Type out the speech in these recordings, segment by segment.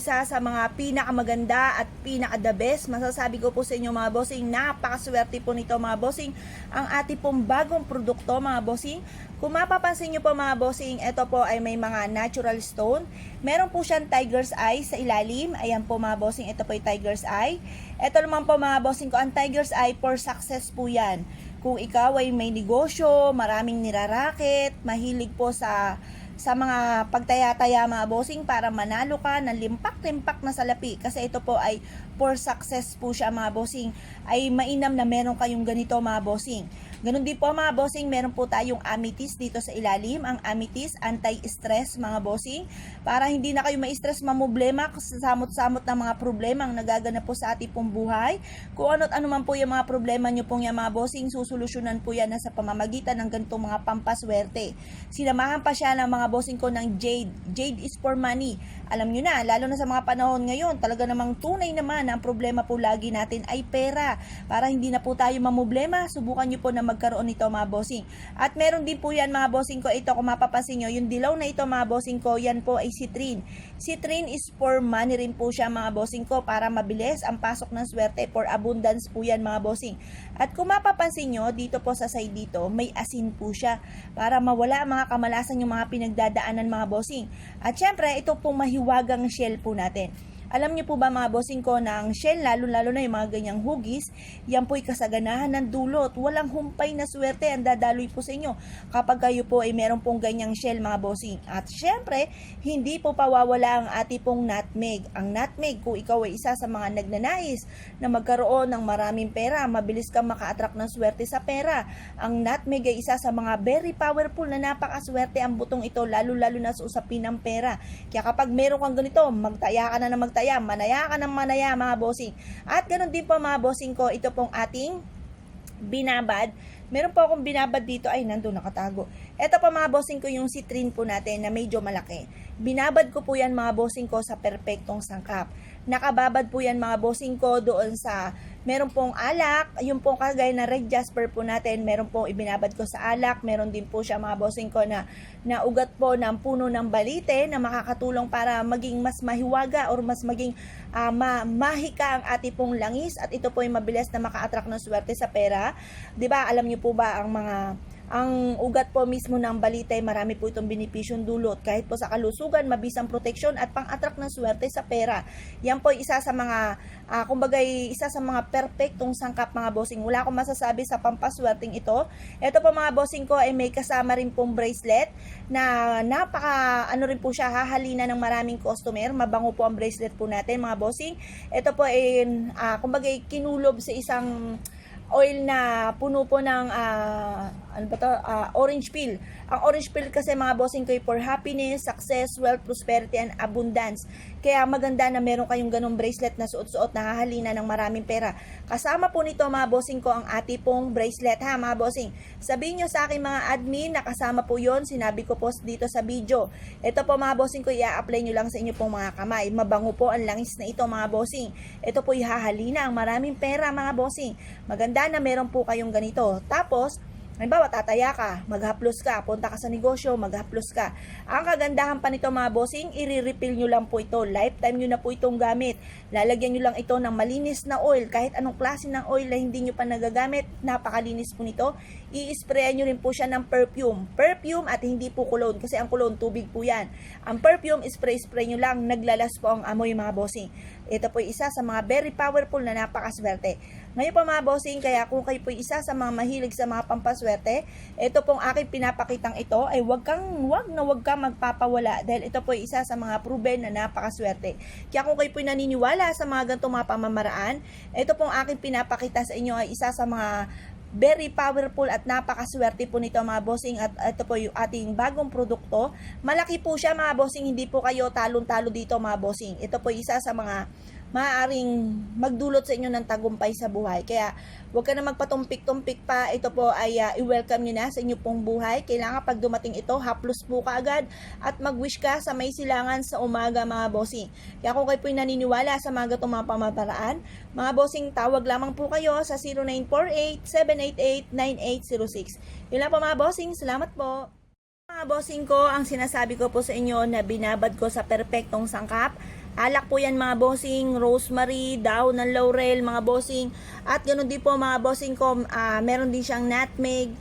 isa sa mga pinakamaganda at pinaka-the best. Masasabi ko po sa inyo mga bossing, napakaswerte po nito mga bossing. Ang ating pong bagong produkto mga bossing. Kung mapapansin nyo po mga bossing, ito po ay may mga natural stone. Meron po siyang tiger's eye sa ilalim. Ayan po mga bossing, ito po yung tiger's eye. Ito naman po mga bossing ko, ang tiger's eye for success po yan. Kung ikaw ay may negosyo, maraming nirarakit, mahilig po sa mga pagtaya-taya mga bossing para manalo ka ng limpak-limpak na salapi, kasi ito po ay for success po siya mga bossing, ay mainam na meron kayong ganito mga bossing. Ganun din po mga bossing, meron po tayong amethyst dito sa ilalim. Ang amethyst, anti-stress mga bossing, para hindi na kayo ma-stress, mamblema sa samot-samot na mga problema ang nagaganap po sa ating pong buhay. Kung ano't ano man po yung mga problema nyo pong yan mga bossing, susolusyonan po yan na sa pamamagitan ng ganitong mga pampaswerte. Sinamahan pa siya ng mga bossing ko ng jade. Jade is for money. Alam nyo na, lalo na sa mga panahon ngayon, talaga namang tunay naman ang problema po lagi natin ay pera. Para hindi na po tayo mamblema, subukan nyo po na magkaroon nito mga bossing. At meron din po yan mga bossing ko, ito kung mapapansin nyo, yung dilaw na ito mga bossing ko, yan po ay citrine. Citrine is for money rin po siya mga bossing ko, para mabilis ang pasok ng swerte, for abundance po yan mga bossing. At kung mapapansin nyo, dito po sa side dito, may asin po siya, para mawala ang mga kamalasan yung mga pinagdadaanan mga bossing. At syempre, ito pong mahiwagang shell po natin. Alam niyo po ba mga bossing ko na ang shell, lalo-lalo na yung mga ganyang hugis, yan po'y kasaganahan ng dulot. Walang humpay na swerte ang dadaloy po sa inyo kapag kayo po ay meron pong ganyang shell mga bossing. At syempre, hindi po pawawala ang ating pong nutmeg. Ang nutmeg, kung ikaw ay isa sa mga nagnanais na magkaroon ng maraming pera, mabilis kang maka-attract ng swerte sa pera. Ang nutmeg ay isa sa mga very powerful na napakaswerte ang butong ito, lalo-lalo na sa usapin ng pera. Kaya kapag meron kang ganito, magtaya ka na magtaya, manaya ka ng manaya mga bossing. At ganoon din po mga bossing ko, ito pong ating binabad. Meron po akong binabad dito, ay nandun nakatago. Ito po mga bossing ko yung citrine po natin na medyo malaki. Binabad ko po yan mga bossing ko sa perpektong sangkap. Nakababad po yan mga bossing ko doon sa meron pong alak, yung pong kagaya na red jasper po natin, meron pong ibinabad ko sa alak. Meron din po siya mga bossing ko na ugat po ng puno ng balite na makakatulong para maging mas mahiwaga or mas maging mahika ang ating pong langis, at ito po ay mabilis na maka-attract ng swerte sa pera. 'Di ba? Alam niyo po ba ang ugat po mismo ng balite, marami po itong benepisyong dulot. Kahit po sa kalusugan, mabisang proteksyon at pang-attract ng swerte sa pera. Yan po isa sa mga, isa sa mga perpektong sangkap mga bossing. Wala akong masasabi sa pampaswerteng ito. Ito po mga bossing ko ay may kasama rin pong bracelet na rin po siya, hahalina ng maraming customer. Mabango po ang bracelet po natin mga bossing. Ito po ay, kinulob sa isang oil na puno po ng orange peel. Ang orange peel kasi mga bossing ko for happiness, success, wealth, prosperity, and abundance. Kaya maganda na meron kayong ganong bracelet na suot-suot na hahalina ng maraming pera. Kasama po nito mga bossing ko ang ating pong bracelet ha mga bossing. Sabihin nyo sa aking mga admin na kasama po yon, sinabi ko po dito sa video. Ito po mga bossing ko, i-apply nyo lang sa inyo pong mga kamay. Mabango po ang langis na ito mga bossing. Ito po ihahalina ang maraming pera mga bossing. Maganda na meron po kayong ganito. Tapos, halimbawa, tataya ka, maghaplos ka, punta ka sa negosyo, maghaplos ka. Ang kagandahan pa nito mga bossing, i-refill nyo lang po ito. Lifetime nyo na po itong gamit. Lalagyan nyo lang ito ng malinis na oil. Kahit anong klase ng oil na hindi nyo pa nagagamit, napakalinis po nito. I-sprayan nyo rin po siya ng perfume. Perfume at hindi po cologne, kasi ang cologne, tubig po yan. Ang perfume, spray nyo lang, naglalas po ang amoy mga bossing. Ito po isa sa mga very powerful na napakaswerte. Ngayon po mga bossing, kaya kung kayo po isa sa mga mahilig sa mga pampaswerte, ito pong aking pinapakitang ito ay wag kang magpapawala, dahil ito po ay isa sa mga proven na napakaswerte. Kaya kung kayo po naniniwala sa mga ganitong mga pamamaraan, ito pong aking pinapakita sa inyo ay isa sa mga very powerful at napakaswerte po nito mga bossing. At ito po yung ating bagong produkto. Malaki po siya mga bossing, hindi po kayo talon-talo dito mga bossing. Ito po isa sa mga maaaring magdulot sa inyo ng tagumpay sa buhay. Kaya huwag ka na magpatumpik-tumpik pa. Ito po ay i-welcome nyo na sa inyo pong buhay. Kailangan pag dumating ito, haplos po ka agad at mag-wish ka sa may silangan sa umaga mga bossing. Kaya kung kayo po naniniwala sa mga gatong mga pamamaraan, mga bossing, tawag lamang po kayo sa 0948-788-9806. Yun lang po mga bossing. Salamat po. Mga bossing ko, ang sinasabi ko po sa inyo na binabad ko sa perpektong sangkap Alak po yan mga bossing, rosemary, dahon ng laurel mga bossing. At ganoon din po mga bossing ko, meron din siyang nutmeg,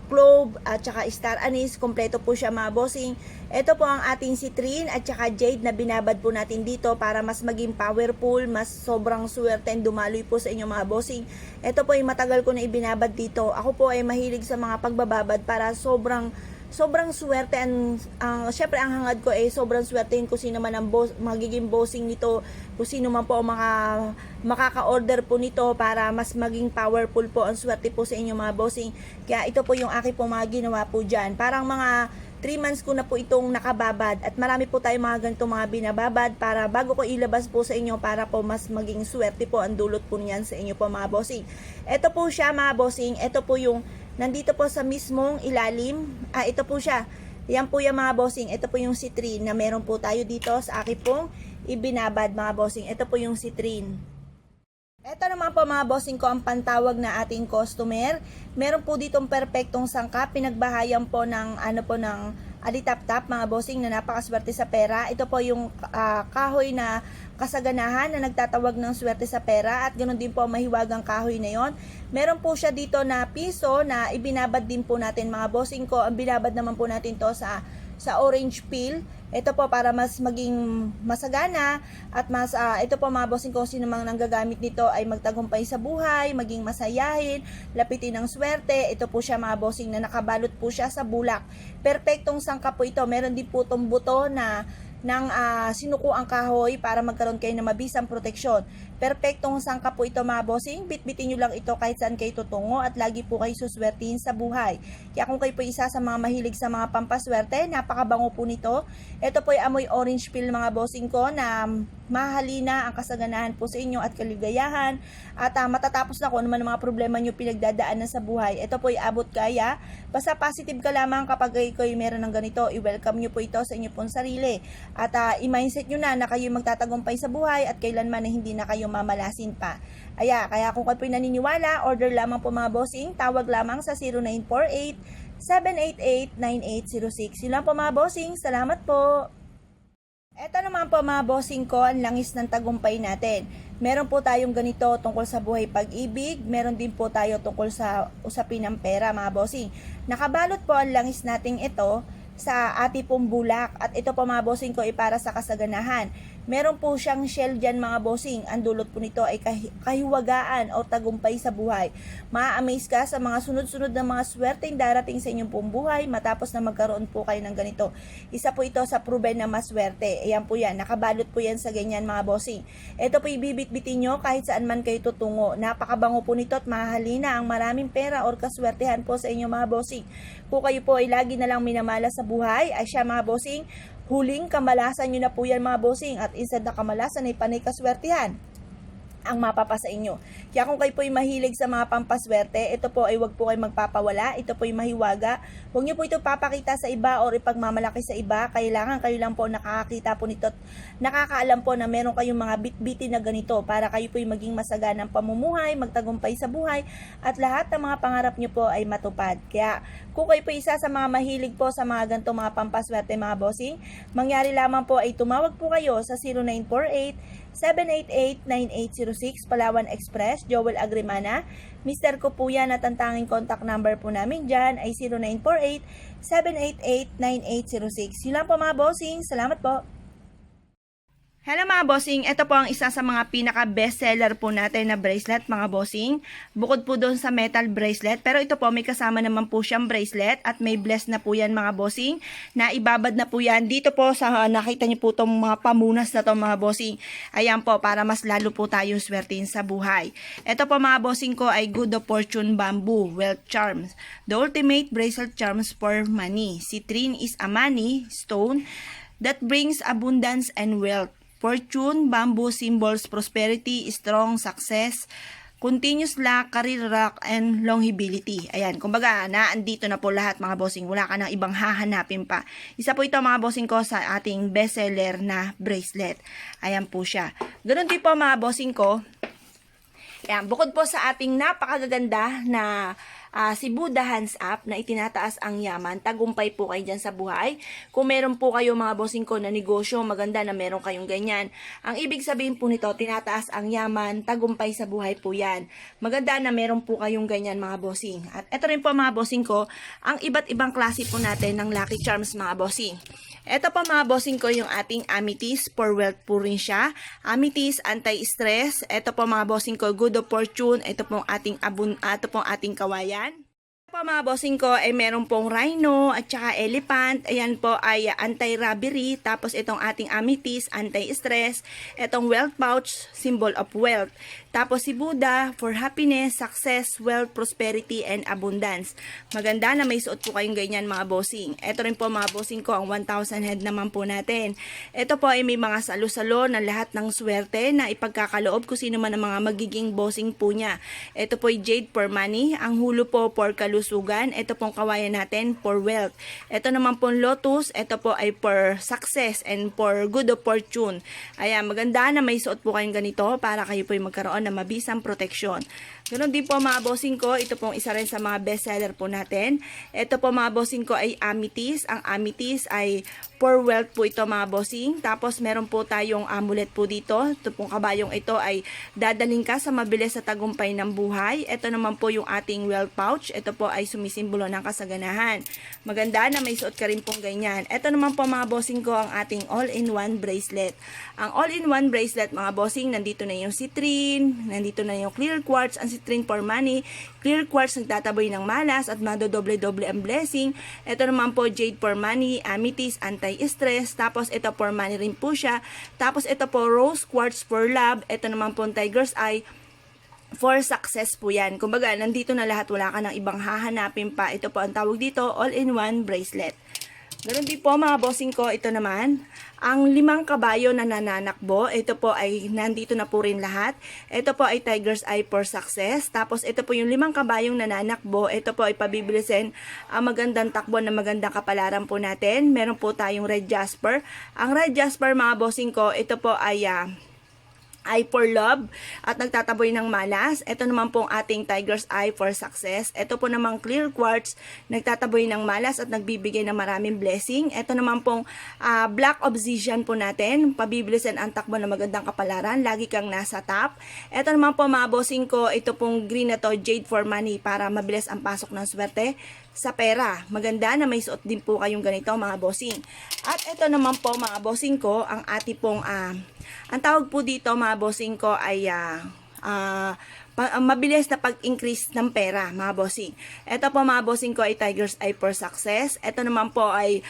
clove at saka star anise. Kompleto po siya mga bossing. Ito po ang ating citrine at saka jade na binabad po natin dito para mas maging powerful, mas sobrang swerte and dumaloy po sa inyo mga bossing. Ito po ay matagal ko na ibinabad dito. Ako po ay mahilig sa mga pagbababad para sobrang swerte. And syempre ang hangad ko ay sobrang swertein kung sino man ang magiging bossing nito, kung sino man po ang makaka-order po nito para mas maging powerful po ang swerte po sa inyo mga bossing. Kaya ito po yung aking po mga ginawa po dyan. Parang mga 3 months ko na po itong nakababad at marami po tayo mga ganitong mga binababad para bago ko ilabas po sa inyo para po mas maging swerte po ang dulot po niyan sa inyo po mga bossing. Ito po siya mga bossing, ito po yung nandito po sa mismong ilalim. Ito po siya. Yan po yung mga bossing. Ito po yung citrine na meron po tayo dito sa akin pong ibinabad mga bossing. Ito po yung citrine. Ito naman po mga bossing ko ang pantawag na ating customer. Meron po ditong perpektong sangkap. Pinagbahayan po ng ng alitap-tap mga bossing na napakaswerte sa pera. Ito po yung kahoy na kasaganahan na nagtatawag ng swerte sa pera at ganoon din po ang mahiwagang kahoy na yon. Meron po siya dito na piso na ibinabad din po natin mga bossing ko. Ang binabad naman po natin to sa orange peel. Ito po para mas maging masagana at mas ito po mga bossing ko, sino mang nanggagamit nito ay magtagumpay sa buhay, maging masayahin, lapitin ng swerte. Ito po siya mga bossing na nakabalot po siya sa bulak. Perpektong sangkap po ito. Meron din po itong buto na ng sinuko ang kahoy para magkaroon kayo ng mabisang proteksyon. Perpektong sangkap po ito mga bossing. Bitbitin nyo lang ito kahit saan kayo tutungo at lagi po kayo suswertihin sa buhay. Kaya kung kayo po isa sa mga mahilig sa mga pampaswerte, napakabango po nito. Ito po ay amoy orange peel mga bossing ko na mahalina ang kasaganahan po sa inyo at kaligayahan at matatapos na kung ano man ang mga problema nyo pinagdadaanan sa buhay. Ito po ay abot kaya. Basta positive ka lamang kapag kayo meron ng ganito. I-welcome nyo po ito sa inyo pong sarili. At i-mindset nyo na kayo magtatagumpay sa buhay at kailanman na hindi na kayo mamalasin pa. Kaya kung kayo naniniwala, order lamang po mga bossing, tawag lamang sa 0948-788-9806. Yun lang po mga bossing, salamat po! Ito naman po mga bossing ko, ang langis ng tagumpay natin. Meron po tayong ganito tungkol sa buhay pag-ibig, meron din po tayo tungkol sa usapin ng pera mga bossing. Nakabalot po ang langis nating ito sa ating pong bulak at ito po mga bossing ko ay para sa kasaganahan. Meron po siyang shell dyan mga bossing. Ang dulot po nito ay kahiwagaan o tagumpay sa buhay. Ma-amaze ka sa mga sunod-sunod na mga swerteng darating sa inyong pong buhay matapos na magkaroon po kayo ng ganito. Isa po ito sa proven na maswerte. Ayan po yan. Nakabalot po yan sa ganyan mga bossing. Ito po ibibit-bitin nyo kahit saan man kayo tutungo. Napakabango po nito at mahalina ang maraming pera or kaswertehan po sa inyong mga bossing. Kung kayo po ay lagi na lang minamala sa buhay, ay siya mga bossing, huling kamalasan nyo na po yan mga bossing at instead na kamalasan ay panay kaswertihan ang mapapasa inyo. Kaya kung kayo po ay mahilig sa mga pampaswerte, ito po ay wag po kayo magpapawala, ito po ay mahiwaga. Huwag nyo po ito papakita sa iba or ipagmamalaki sa iba. Kailangan kayo lang po nakakakita po nito at nakakaalam po na meron kayong mga bit-bitin na ganito para kayo po ay maging masaganang pamumuhay, magtagumpay sa buhay at lahat ng mga pangarap nyo po ay matupad. Kaya kung kayo po isa sa mga mahilig po sa mga ganito mga pampaswerte mga bossing, mangyari lamang po ay tumawag po kayo sa 0948-788-9806 Palawan Express, Joel Agrimana. Mr. ko po yan at ang tanging contact number po namin dyan ay 0948-788-9806. Yun lang po mga bossing. Salamat po. Hello mga bossing, ito po ang isa sa mga pinaka bestseller po natin na bracelet mga bossing. Bukod po doon sa metal bracelet, pero ito po may kasama naman po siyang bracelet at may bless na po yan mga bossing. Na ibabad na po yan dito po sa nakita niyo po itong mga pamunas na to mga bossing. Ayan po para mas lalo po tayong swertin sa buhay. Ito po mga bossing ko ay Good of Fortune Bamboo Wealth Charms. The ultimate bracelet charms for money. Citrine is a money stone that brings abundance and wealth. Fortune, bamboo symbols prosperity, strong success, continuous luck, career luck, and longevity. Ayan, kumbaga, naandito na po lahat mga bossing. Wala ka nang ibang hahanapin pa. Isa po ito mga bossing ko sa ating bestseller na bracelet. Ayan po siya. Ganun din po mga bossing ko. Ayan, bukod po sa ating napakaganda na si Buddha hands up na itinataas ang yaman. Tagumpay po kayo dyan sa buhay. Kung meron po kayo mga bossing ko na negosyo, maganda na meron kayong ganyan. Ang ibig sabihin po nito, tinataas ang yaman, tagumpay sa buhay po yan. Maganda na meron po kayong ganyan mga bossing. At ito rin po mga bossing ko, ang iba't ibang klase po natin ng Lucky Charms mga bossing. Ito pa mga bossing ko yung ating Amethyst, for wealth po rin siya. Amethyst, anti-stress. Ito po mga bossing ko, good of fortune. Ito pong ating kawayan. Ito po mga bossing ko ay meron pong rhino at saka elephant. Ayan po ay anti-robbery. Tapos itong ating Amethyst, anti-stress. Itong wealth pouch, symbol of wealth. Tapos si Buddha for happiness, success, wealth, prosperity, and abundance. Maganda na may suot po kayong ganyan mga bossing. Ito rin po mga bossing ko, ang 1,000 head naman po natin. Ito po ay may mga salo-salo na lahat ng swerte na ipagkakaloob kung sino man ang mga magiging bossing po niya. Ito po ay jade for money. Ang hulo po for kalusugan. Ito pong kawayan natin for wealth. Ito naman po lotus. Ito po ay for success and for good of fortune. Ayan, maganda na may suot po kayong ganito para kayo po ay magkaroon na mabisang proteksyon. Ganon din po mga bossing ko, ito pong isa rin sa mga bestseller po natin. Ito po mga bossing ko ay Amethyst. Ang Amethyst ay for wealth po ito mga bossing. Tapos meron po tayong amulet po dito. Ito pong kabayong ito ay dadaling ka sa mabilis sa tagumpay ng buhay. Ito naman po yung ating wealth pouch. Ito po ay sumisimbolo ng kasaganahan. Maganda na may suot ka rin pong ganyan. Ito naman po mga bossing ko ang ating all-in-one bracelet. Ang all-in-one bracelet mga bossing, nandito na yung citrine, nandito na yung clear quartz, ang citrine for money, clear quartz nagtataboy ng malas at madodoble-doble ang blessing. Ito naman po jade for money, amethyst anti-stress, tapos ito for money rin po siya. Tapos ito po rose quartz for love, ito naman po tiger's eye for success po yan. Kumbaga, nandito na lahat, wala ka ng ibang hahanapin pa. Ito po ang tawag dito, all-in-one bracelet. Ganun din po mga bossing ko, ito naman, ang 5 kabayo na nananakbo, ito po ay nandito na po rin lahat. Ito po ay tiger's eye for success. Tapos ito po yung 5 kabayong nananakbo, ito po ay pabibilisin ang magandang takbo na magandang kapalaran po natin. Meron po tayong red jasper. Ang red jasper mga bossing ko, ito po ay eye for love at nagtataboy ng malas. Ito naman pong ating tiger's eye for success. Ito po namang clear quartz, nagtataboy ng malas at nagbibigay ng maraming blessing. Ito naman pong black obsidian po natin, pabibilisan ang takbo ng magandang kapalaran, lagi kang nasa top. Ito naman po mga bossing ko, ito pong green na to, jade for money, para mabilis ang pasok ng swerte sa pera. Maganda na may suot din po kayong ganito mga bossing. At ito naman po mga bossing ko, ang ating pong ang tawag po dito mga bossing ko ay mabilis na pag-increase ng pera mga bossing. Ito po mga bossing ko ay tiger's eye for success. Ito naman po ay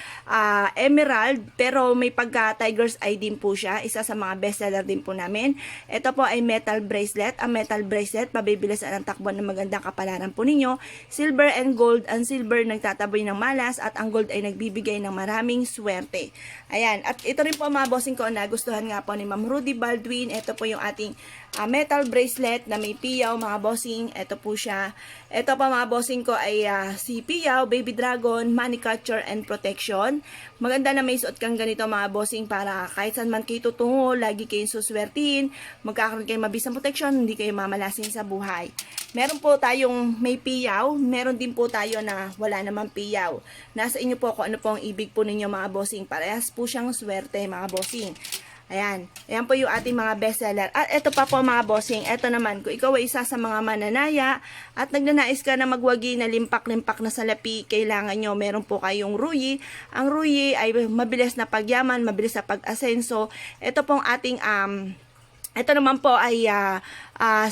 emerald, pero may pagka tiger's eye din po siya. Isa sa mga bestseller din po namin. Ito po ay metal bracelet. Ang metal bracelet, mabibilis ang takbo ng magandang kapalaran po ninyo. Silver and gold. Ang silver nagtataboy ng malas at ang gold ay nagbibigay ng maraming swerte. Ayan. At ito rin po mga bossing ko, nagustuhan nga po ni Ma'am Rudy Baldwin. Ito po yung ating metal bracelet na may piyaw mga bossing. Ito po siya. Ito pa mga bossing ko ay si piyaw, baby dragon, money catcher and protection. Maganda na may suot kang ganito mga bossing para kahit saan man kayo tutungo, lagi kayong suswertin, magkakaroon kayo mabisang protection, hindi kayo mamalasin sa buhay. Meron po tayong may piyaw, meron din po tayo na wala namang piyaw. Nasa inyo po kung ano po ang ibig po ninyo mga bossing. Parehas po siyang swerte mga bossing. Ayan. Ayan po yung ating mga bestseller. At ito pa po mga bossing. Ito naman, kung ikaw ay isa sa mga mananaya at nagnanais ka na magwagi na limpak-limpak na salapi, kailangan nyo, meron po kayong ruyi. Ang ruyi ay mabilis na pagyaman, mabilis na pag-asenso. Ito pong ating ito naman po ay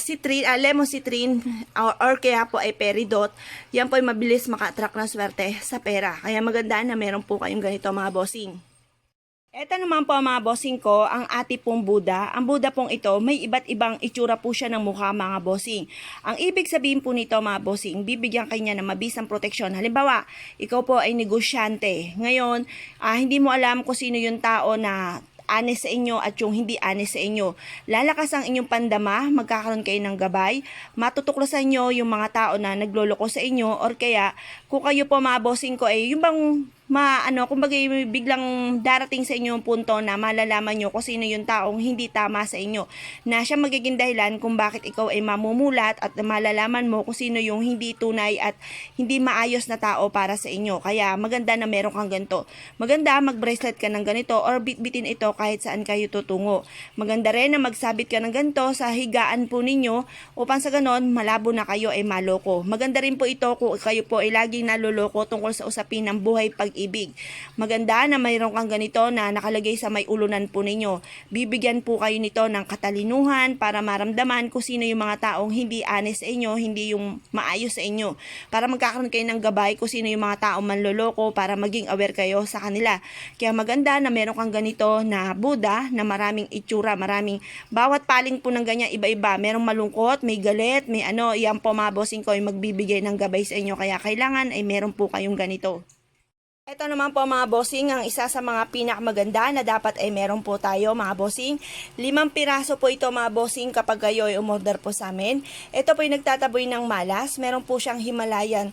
citrine, lemon citrine or kaya po ay peridot. Yan po ay mabilis maka-attract ng swerte sa pera. Kaya maganda na meron po kayong ganito mga bossing. Ito naman po mga bossing ko, ang ating pong Buddha. Ang Buddha pong ito, may iba't ibang itsura po siya ng mukha mga bossing. Ang ibig sabihin po nito mga bossing, bibigyan kanya ng mabisang proteksyon. Halimbawa, ikaw po ay negosyante. Ngayon, hindi mo alam kung sino yung tao na honest sa inyo at yung hindi honest sa inyo. Lalakas ang inyong pandama, magkakaroon kayo ng gabay, matutuklasan nyo yung mga tao na nagloloko sa inyo or kaya kung kayo po mga bossing ko ay yung bang kumbaga biglang darating sa inyo yung punto na malalaman nyo kung sino yung taong hindi tama sa inyo. Na siya magiging dahilan kung bakit ikaw ay mamumulat at malalaman mo kung sino yung hindi tunay at hindi maayos na tao para sa inyo. Kaya maganda na meron kang ganito. Maganda mag-bracelet ka ng ganito or bitbitin ito kahit saan kayo tutungo. Maganda rin na magsabit ka ng ganito sa higaan po ninyo upang sa ganon malabo na kayo ay maloko. Maganda rin po ito kung kayo po ay laging naloloko tungkol sa usapin ng buhay pag-ibig. Maganda na mayroon kang ganito na nakalagay sa may ulunan po ninyo. Bibigyan po kayo nito ng katalinuhan para maramdaman kung sino yung mga taong hindi honest sa inyo, hindi yung maayos sa inyo. Para magkakaroon kayo ng gabay kung sino yung mga taong manloloko para maging aware kayo sa kanila. Kaya maganda na meron kang ganito na Buddha na maraming itsura, bawat paling po ng ganyan iba-iba. Merong malungkot, may galit, may yan po mga bossing ko ay magbibigay ng gabay sa inyo. Kaya kailangan ay meron po kayong ganito. Ito naman po mga bossing, ang isa sa mga pinakamaganda na dapat ay meron po tayo mga bossing. 5 piraso po ito mga bossing kapag kayo ay umorder po sa amin. Ito po ay nagtataboy ng malas. Meron po siyang Himalayan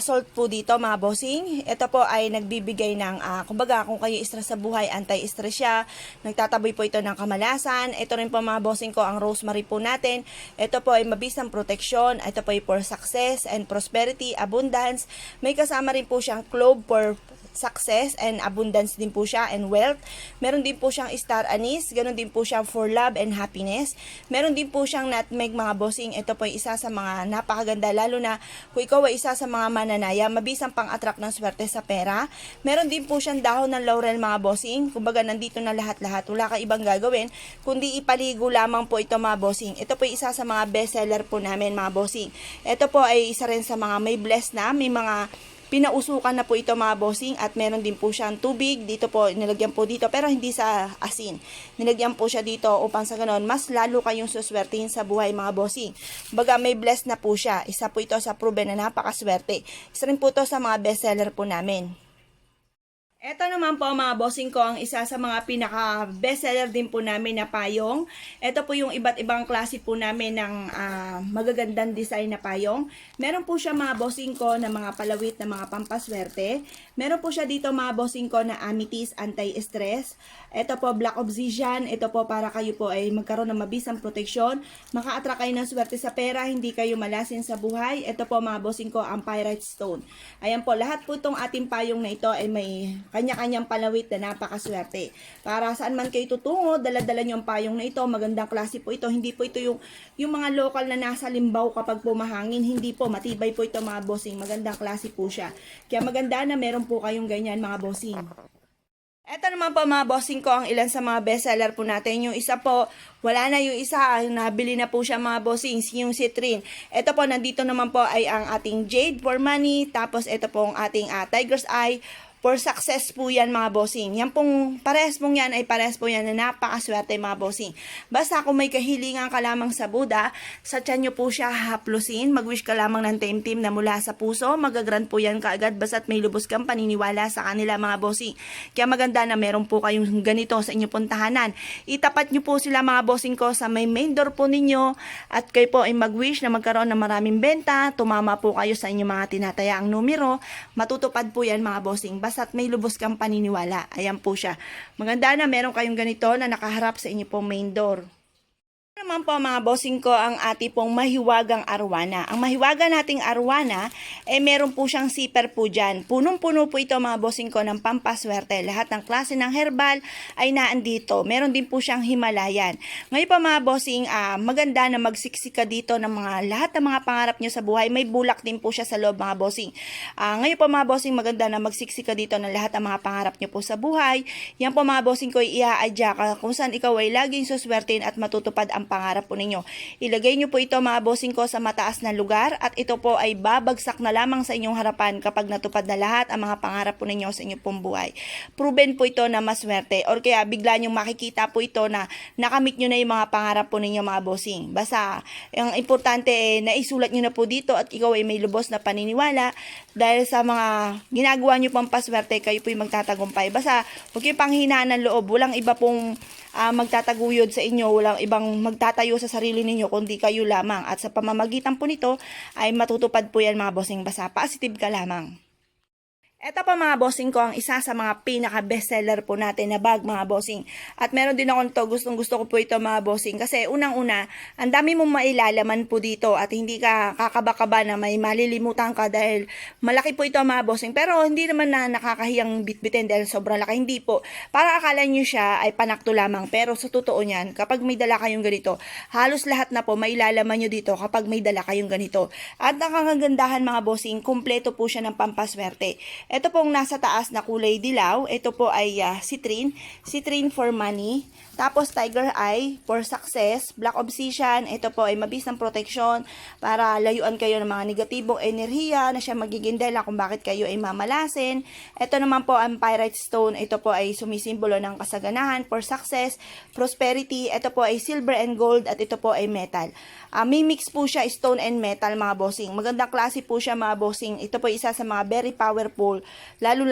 salt po dito mga bossing. Ito po ay nagbibigay ng, kumbaga kung kayo stress sa buhay, anti-stress siya. Nagtataboy po ito ng kamalasan. Ito rin po mga bossing ko ang rosemary po natin. Ito po ay mabisang proteksyon. Ito po ay for success and prosperity, abundance. May kasama rin po siyang clove for success and abundance din po siya and wealth. Meron din po siyang star anise, ganun din po siya for love and happiness. Meron din po siyang nutmeg mga bossing. Ito po ay isa sa mga napakaganda lalo na kung ikaw ay isa sa mga mananaya, mabisang pang-attract ng swerte sa pera. Meron din po siyang dahon ng laurel mga bossing. Kumbaga nandito na lahat-lahat. Wala ka ibang gagawin kundi ipaligo lamang po ito mga bossing. Ito po ay isa sa mga bestseller po namin mga bossing. Ito po ay isa rin sa mga may bless na, may mga pinausukan na po ito mga bossing at meron din po siyang tubig. Dito po, nilagyan po dito pero hindi sa asin. Nilagyan po siya dito upang sa ganon, mas lalo kayong suswertein sa buhay mga bossing. Baga may blessed na po siya. Isa po ito sa proven na napakaswerte. Isa rin po ito sa mga bestseller po namin. Ito naman po mga bossing ko ang isa sa mga pinaka bestseller din po namin na payong. Ito po yung iba't ibang klase po namin ng magagandang design na payong. Meron po siya mga bossing ko na mga palawit na mga pampaswerte. Meron po siya dito mga bossing ko na amethyst anti-stress. Ito po black obsidian. Ito po para kayo po ay magkaroon ng mabisang proteksyon. Maka-attract kayo ng swerte sa pera, hindi kayo malasin sa buhay. Ito po mga bossing ko ang pyrite stone. Ayan po, lahat po itong ating payong na ito ay may kanya-kanyang palawit na napakaswerte. Para saan man kayo tutungo, dala-dala nyo ang payong na ito. Magandang klase po ito. Hindi po ito yung mga local na nasa limbaw kapag pumahangin. Hindi po. Matibay po ito mga bossing. Magandang klase po siya. Kaya maganda na meron po kayong ganyan mga bossing. Ito naman po mga bossing ko ang ilan sa mga bestseller po natin. Yung isa po, wala na yung isa. Nabili na po siya mga bossing. Yung citrine. Ito po, nandito naman po ay ang ating jade for money. Tapos ito po ang ating tiger's eye. For success po yan mga bossing. Yan pong parehas pong yan ay parehas po yan na napakaswerte mga bossing. Basta kung may kahilingan ka lamang sa Buddha, sa tiyan nyo po siya haplusin. Mag-wish ka lamang ng team na mula sa puso. Magagrant po yan kaagad basta't may lubos kang paniniwala sa kanila mga bossing. Kaya maganda na meron po kayong ganito sa inyong puntahanan. Itapat nyo po sila mga bossing ko sa may main door po ninyo at kayo po ay mag-wish na magkaroon ng maraming benta. Tumama po kayo sa inyong mga tinatayaang numero. Matutupad po yan mga bossing. At may lubos kang paniniwala. Ayan po siya. Maganda na meron kayong ganito na nakaharap sa inyo pong main door. Naman po mga bossing ko ang ating pong mahiwagang arwana. Ang mahiwaga nating arwana, meron po siyang zipper po dyan. Punong-puno po ito mga bossing ko ng pampaswerte. Lahat ng klase ng herbal ay naandito. Meron din po siyang Himalayan. Ngayon po mga bossing, maganda na magsiksika dito ng lahat ng mga pangarap nyo sa buhay. May bulak din po siya sa loob mga bossing. Ngayon po mga bossing, maganda na magsiksika dito ng lahat ng mga pangarap nyo po sa buhay. Yan po mga bossing ko, ia-adya ka kung saan ikaw ay laging suswertein at matutupad ang pangarap po ninyo. Ilagay nyo po ito mga bossing ko sa mataas na lugar at ito po ay babagsak na lamang sa inyong harapan kapag natupad na lahat ang mga pangarap po ninyo sa inyong pong buhay. Proven po ito na maswerte or kaya bigla nyong makikita po ito na nakamit nyo na yung mga pangarap po ninyo mga bossing. Basta, ang importante naisulat nyo na po dito at ikaw ay may lubos na paniniwala dahil sa mga ginagawa nyo pang paswerte, kayo po yung magtatagumpay. Basta, huwag kayo panghinaan ng loob. Walang iba pong magtataguyod sa inyo, walang ibang magtatayo sa sarili ninyo kundi kayo lamang. At sa pamamagitan po nito ay matutupad po yan mga bossing, basta positive ka lamang. Ito pa mga bossing ko ang isa sa mga pinaka bestseller po natin na bag mga bossing. At meron din akong to, gustong gusto ko po ito mga bossing. Kasi unang-una, ang dami mong mailalaman po dito at hindi ka kakaba-kaba na may malilimutan ka dahil malaki po ito mga bossing. Pero hindi naman na nakakahiyang bitbitin dahil sobrang laki. Hindi po. Para akala nyo siya ay panakto lamang. Pero sa totoo niyan, kapag may dala kayong ganito, halos lahat na po mailalaman nyo dito kapag may dala kayong ganito. At ang kagandahan mga bossing, kumpleto po siya ng pampaswerte. Ito pong nasa taas na kulay dilaw, ito po ay citrine, citrine for money. Tapos tiger eye for success, black obsidian, ito po ay mabis ng proteksyon para layuan kayo ng mga negatibong enerhiya na siya magiging dahilan kung bakit kayo ay mamalasin. Ito naman po ang pyrite stone, ito po ay sumisimbolo ng kasaganahan for success, prosperity, ito po ay silver and gold at ito po ay metal. May mix po siya stone and metal mga bossing. Magandang klase po siya mga bossing. Ito po isa sa mga very powerful, lalo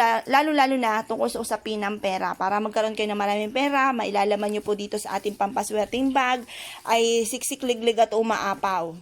na tungkol sa usapin ng pera. Para magkaroon kayo ng maraming pera, mailalaman nyo po dito sa ating pampaswerteng bag ay siksik, liglig at umaapaw.